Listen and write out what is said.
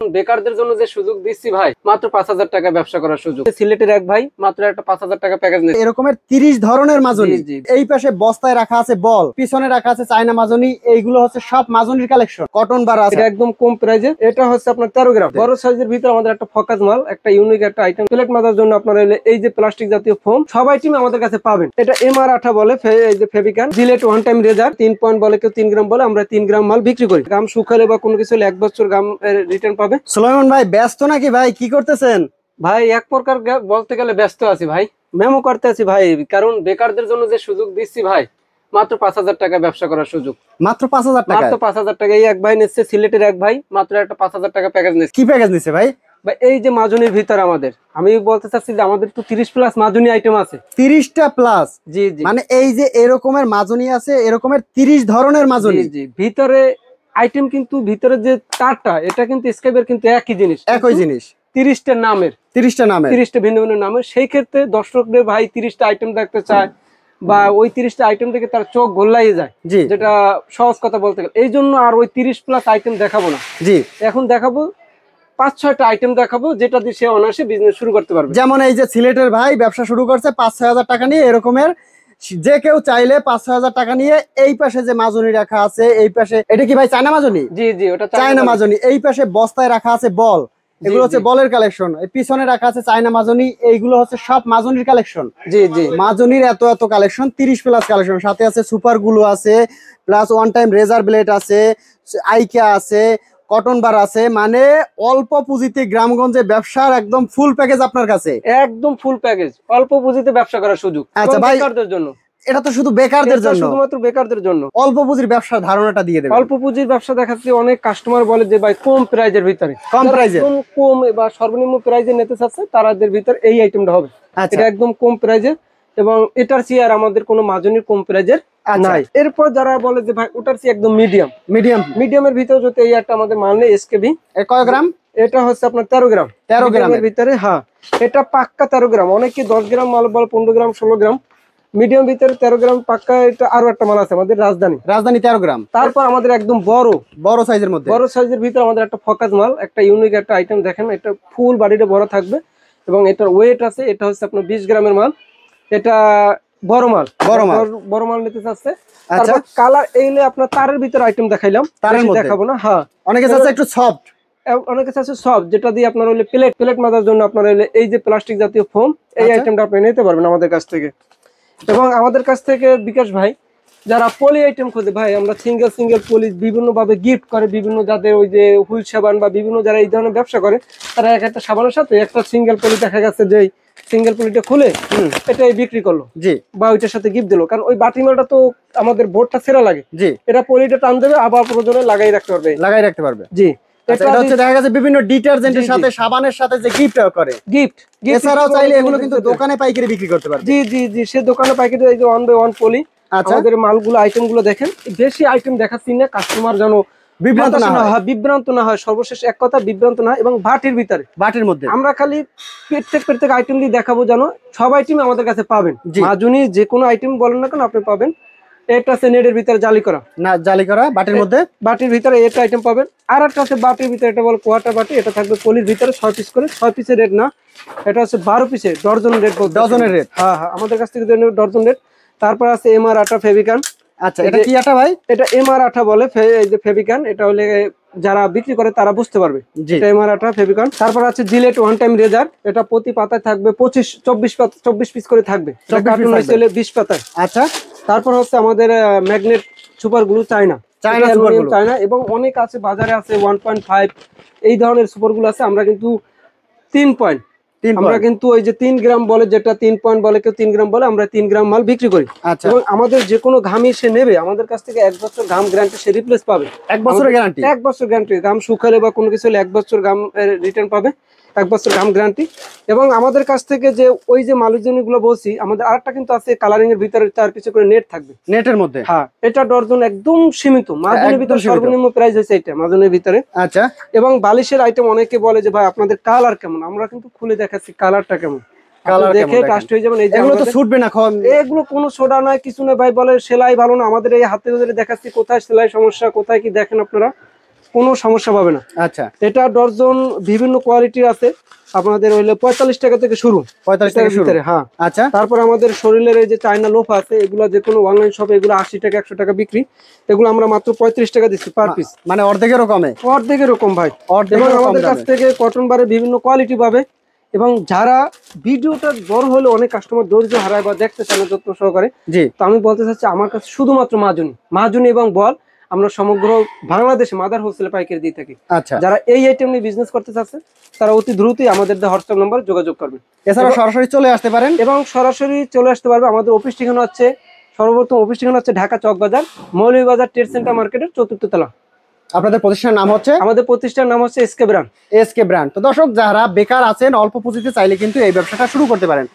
বেকারদের জন্য যে সুযোগ দিচ্ছি ভাই, মাত্র 5,000 টাকা ব্যবসা করার সুযোগ। সিলেটের এক ভাই মাত্র একটা 5,000 টাকা প্যাকেজ নিচ্ছে। এরকমের 30 ধরনের মাজনি, এই পাশে বস্তায় রাখা আছে বল, পিছনে রাখা আছে চায়না মাজনি। এইগুলো হচ্ছে সব মাজনির কালেকশন। কটন বার আছে, এটা একদম কম প্রাইজে। এটা হচ্ছে আপনার 13 গ্রাম বড় সাইজের ভিতরে আমাদের একটা ফোকাস মাল, একটা ইউনিক একটা আইটেম। প্লেট মাজার জন্য আপনার এই যে প্লাস্টিক জাতীয় ফোম সব আইটেম আমাদের কাছে পাবেন। এটা এমআর আঠা বলে, এই যে ফেভিকান, জিলেট ওয়ান টাইম রেজার 3 পয়েন্ট বলে, কেউ 3 গ্রাম বলে, আমরা 3 গ্রাম মাল বিক্রি করি। গাম শুকালে বা কোনো কিছু 1 বছর গাম রিটার্ন পাবে। সুলাইমান ভাই ব্যস্ত নাকি ভাই, কি করতেছেন? ভাই এক প্রকার বলতে গেলে ব্যস্ত আছি ভাই, মেমো করতে আছি ভাই, কারণ বেকারদের জন্য যে সুযোগ দিচ্ছি ভাই, মাত্র 5,000 টাকা ব্যবসা করার সুযোগ। মাত্র 5,000 টাকা? মাত্র 5,000 টাকা। এই এক ভাই নিচ্ছে, সিলেটের এক ভাই, মাত্র একটা 5,000 টাকা প্যাকেজ নিচ্ছে। কি প্যাকেজ নিচ্ছে ভাই? এই যে মাজনির ভিতর আমাদের, আমি বলতে চাচ্ছি যে আমাদের তো 30 প্লাস মাজনি আইটেম আছে। 30টা প্লাস? জি জি, মানে এই যে এরকমের মাজনি আছে, এরকমের 30 ধরনের মাজনি। জি জি, ভিতরে আইটেম কিন্তু ভিতরে যে তারটা, এটা কিন্তু স্কেপের কিন্তু একই জিনিস, একই জিনিস, 30টা নামের, 30টা নামের, 30টা ভিন্ন ভিন্ন নামের। সেই ক্ষেত্রে দর্শকদের ভাই 30টা আইটেম দেখতে চায়, বা ওই 30টা আইটেম থেকে তার চোখ গোল্লাই যায়, যেটা সহজ কথা বলতে গেলে। এই জন্য আর ওই 30 প্লাস আইটেম দেখাবো না। জি, এখন দেখাবো 5-6টা আইটেম দেখাবো, যেটা দিয়ে সে অনায়াসে বিজনেস শুরু করতে পারবে। যেমন এই যে সিলেটের ভাই ব্যবসা শুরু করছে 5-6 হাজার টাকা নিয়ে। এরকমের যে কেউ চাইলে 5-6 হাজার টাকা নিয়ে, এই পাশে যে মাজনি রাখা আছে, এই পাশে এটা কি ভাই চায়না মাজনি? জি জি, ওটা চায়না মাজনি। এই পাশে বস্তায় রাখা আছে বল, এগুলো হচ্ছে বলের কালেকশন। এই পিছনে রাখা আছে চায়না মাজনি, এইগুলো হচ্ছে সব মাজনির কালেকশন। জি জি, মাজনির এত এত কালেকশন, 30 প্লাস কালেকশন। সাথে আছে সুপার গুলো আছে, প্লাস ওয়ান টাইম রেজার ব্লেড আছে, আইকা আছে, কটন বার আছে। মানে অল্প পুঁজিতে গ্রামগঞ্জে ব্যবসার একদম ফুল প্যাকেজ আপনার কাছে। একদম ফুল প্যাকেজ, অল্প পুঁজিতে ব্যবসা করার সুযোগ। আচ্ছা ভাই, বেকারদের জন্য এটা তো শুধু বেকারদের জন্য, শুধুমাত্র বেকারদের জন্য। অল্প পুঁজির ব্যবসার ধারণাটা দিয়ে দেবেন। অল্প পুঁজির ব্যবসা দেখাচ্ছি, অনেক কাস্টমার বলে যে ভাই কম প্রাইজের ভিতরে, কম প্রাইজে, কম বা সর্বনিম্ন প্রাইজে নিতে চাচ্ছে, তাদের ভিতরে এই আইটেমটা হবে। এটা একদম কম প্রাইজে, এবং এটার চেয়ে আর আমাদের কোনো মাজনির কম প্রাইজের নাই। এরপর যারা বলে যে ভাই ওটার চেয়ে একদম মিডিয়ামের ভিতরে যদি এই একটা আমাদের মাল নেই, এসকেবি। কয় গ্রাম? এটা হচ্ছে আপনার 13 গ্রাম। 13 গ্রামের ভিতরে, হ্যাঁ এটা পাক্কা 13 গ্রাম। অনেকে 10 গ্রাম মাল বলে, 15 গ্রাম, 16 গ্রাম। মিডিয়াম ভিতরে 13 গ্রাম পাক্কা। এটা আরো একটা মাল আছে আমাদের, রাজধানী 13 গ্রাম। তারপর আমাদের একদম বড় সাইজের মধ্যে, বড় সাইজের ভিতরে আমাদের একটা ফোকাস মাল, একটা ইউনিক একটা আইটেম। দেখেন এটা ফুল বাড়িটা বড় থাকবে, এবং এটার ওয়েট আছে। এটা হচ্ছে আপনার 20 গ্রামের মাল। এটা বড় মাল নিতে চাচ্ছে। তারপর কালার এইলে আপনার তারের ভিতরে আইটেম দেখাইলাম, তারের মধ্যে দেখাবো না। হ্যাঁ, অনেকে চাচ্ছে একটু সফট, অনেকে চাচ্ছে সফট, যেটা দিয়ে আপনার প্লেট মাজার জন্য আপনার এই যে প্লাস্টিক জাতীয় ফোম, এই আইটেমটা আপনি নিতে পারবেন আমাদের কাছ থেকে। এবং আমাদের কাছ থেকে বিকাশ ভাই যারা পলি আইটেম খোঁজে, ভাই আমরা সিঙ্গেল পলি বিভিন্ন ভাবে গিফট করে, বিভিন্ন যাদের ওই যে হুইল সাবান বা বিভিন্ন যারা এই ধরনের ব্যবসা করে, তারা এক একটা সাবানের সাথে একটা সিঙ্গেল পলি দেখা গেছে যে সিঙ্গেল পলিটা খুলে এটাই বিক্রি করলো, জি, বা ওইটার সাথে গিফট দিলো। কারণ ওই বাটি মালটা তো আমাদের বোর্ডটা ছেঁড়া লাগে, জি, এটা পলিটা টান দেবে, আবার প্রয়োজনে লাগাই রাখতে পারবে, জি। এটা হচ্ছে দেখা গেছে বিভিন্ন ডিটারজেন্টের সাথে, সাবানের সাথে যে গিফট করে, গিফট এছাড়াও চাইলে এগুলো কিন্তু দোকানে পাইকারি বিক্রি করতে পারবে। জি জি জি, সে দোকানে পাইকারি, এই যে 1 বাই 1 পলি। আমাদের মালগুলো, আইটেম গুলো দেখেন, বেশি আইটেম দেখাচ্ছি না, কাস্টমার যেন বিভ্রান্ত না হয়। সর্বশেষ এক কথা, বিভ্রান্ত না। এবং বাটির মধ্যে আমরা খালি প্রত্যেক আইটেম দিয়ে দেখাবো, যেন সব আইটেম আমাদের কাছে পাবেন। মাজনি যে কোনো আইটেম বলেন না কেন, আপনি পাবেন। এটা আছে নেটের ভিতরে জালি করা বাটির ভিতরে এটা আইটেম পাবেন। আর একটা আছে বাটির ভিতরে, এটা বলে কোয়ার্টার বাটি। এটা থাকবে পলির ভিতরে 6 পিস করে, 6 পিসের রেট না, এটা হচ্ছে 12 পিসের, ডজনের রেট। হ্যাঁ হ্যাঁ, আমাদের কাছ থেকে ডজন রেট। তারপর আছে এমআর আঠা ফেভিকান। আচ্ছা, এটা কি আঠা ভাই? এটা এমআর আঠা বলে, এই যে ফেভিকান। এটা হলে যারা বিক্রি করে তারা বুঝতে পারবে, এটা এমআর আঠা ফেভিকান। তারপর আছে জিলেট ওয়ান টাইম রেজার। এটা প্রতি পাতায় থাকবে 24 পিস করে থাকবে, কার্টুন হিসেবে 20 পাতায়। আচ্ছা, তারপর হচ্ছে আমাদের ম্যাগনেট সুপার গ্লু, চায়না, এবং অনেক আছে বাজারে, আছে 1.5 এই ধরনের সুপার গ্লু আছে। আমরা কিন্তু 3 পয়েন্ট, আমরা কিন্তু ওই যে 3 গ্রাম বলে, যেটা 3 পয়েন্ট বলে, কেউ 3 গ্রাম বলে, আমরা 3 গ্রাম মাল বিক্রি করি। এবং আমাদের যে কোনো ঘামি সে নেবে আমাদের কাছ থেকে 1 বছর ঘাম গ্যারান্টি, সে রিপ্লেস পাবে। 1 বছরের গ্যারান্টি? 1 বছর গ্যারান্টি। ঘাম শুকালে বা কোনো কিছু হলে 1 বছর ঘাম রিটার্ন পাবে, 1 বছর ঘাম গ্যারান্টি। এবং আমাদের কাছ থেকে যে ওই যে মালুজনি গুলো বলছি, আমাদের আরেকটা কিন্তু আছে কালারিং এর ভিতরে 4 পিস করে নেট থাকবে, নেটের মধ্যে। হ্যাঁ, এটা ডজন একদম সীমিত। মাজনের ভিতরে সর্বনিম্ন প্রাইস হচ্ছে এটা, মাজনের ভিতরে। আচ্ছা, এবং বালিশের আইটেম অনেকে বলে যে ভাই আপনাদের কালার কেমন, আমরা কিন্তু খুলে দেখাচ্ছি কালারটা কেমন, দেখে টাস্ট হয়ে যাবেন। এই যে এগুলো তো ছুটবে না, এগুলো কোনো সোডা নয়, কিছু না ভাই। বলে সেলাই ভালো না, আমাদের এই হাতে ধরে দেখাচ্ছি কোথায় সেলাই সমস্যা, কোথায় কি দেখেন আপনারা, কোনো সমস্যা পাবে না। আচ্ছা, এটা ডর্জন বিভিন্ন কোয়ালিটির আছে, আপনাদের হইলে 45 টাকা থেকে শুরু। 45 টাকা শুরু। হ্যাঁ। আচ্ছা, তারপর আমাদের শরীরের এই যে চায়না লোফা আছে, এগুলো যে কোনো অনলাইন শপে এগুলো 80 টাকা 100 টাকা বিক্রি, এগুলো আমরা মাত্র 35 টাকা দিচ্ছি পার পিস। মানে অর্ধেকেরও কমে। অর্ধেকের কম ভাই। এবং অর্ধেকেরও কম আমাদের কাছ দামে। থেকে কটন বারের বিভিন্ন কোয়ালিটি পাবে। এবং যারা ভিডিওটা বড় হলে অনেক কাস্টমার ধৈর্য হারায় বা দেখতে চায় না যত্ন সহকারে, জি, তো আমি বলতে চাচ্ছি আমার কাছে শুধুমাত্র মাজুনি এবং বল আমরা সমগ্র বাংলাদেশে মাদার হোলসেল পাইকারি দিয়ে থাকি। আচ্ছা। যারা এই আইটেম নিয়ে বিজনেস করতে চাচ্ছে তারা অতি দ্রুতই আমাদের হোয়াটসঅ্যাপ নাম্বার যোগাযোগ করবেন। এছাড়া সরাসরি চলে আসতে পারেন এবং সরাসরি চলে আসতে পারবে। আমাদের অফিস ঠিকানা হচ্ছে, সর্বপ্রথম অফিস ঠিকানা হচ্ছে ঢাকা চকবাজার মৌলভীবাজার ট্রেড সেন্টার মার্কেটের 4র্থ তলা। আপনাদের প্রতিষ্ঠানের নাম হচ্ছে? আমাদের প্রতিষ্ঠানের নাম হচ্ছে এসকে ব্র্যান্ড। SK brand. তো দর্শক, যারা বেকার আছেন অল্প পুঁজিতে চাইলে কিন্তু এই ব্যবসাটা শুরু করতে পারেন।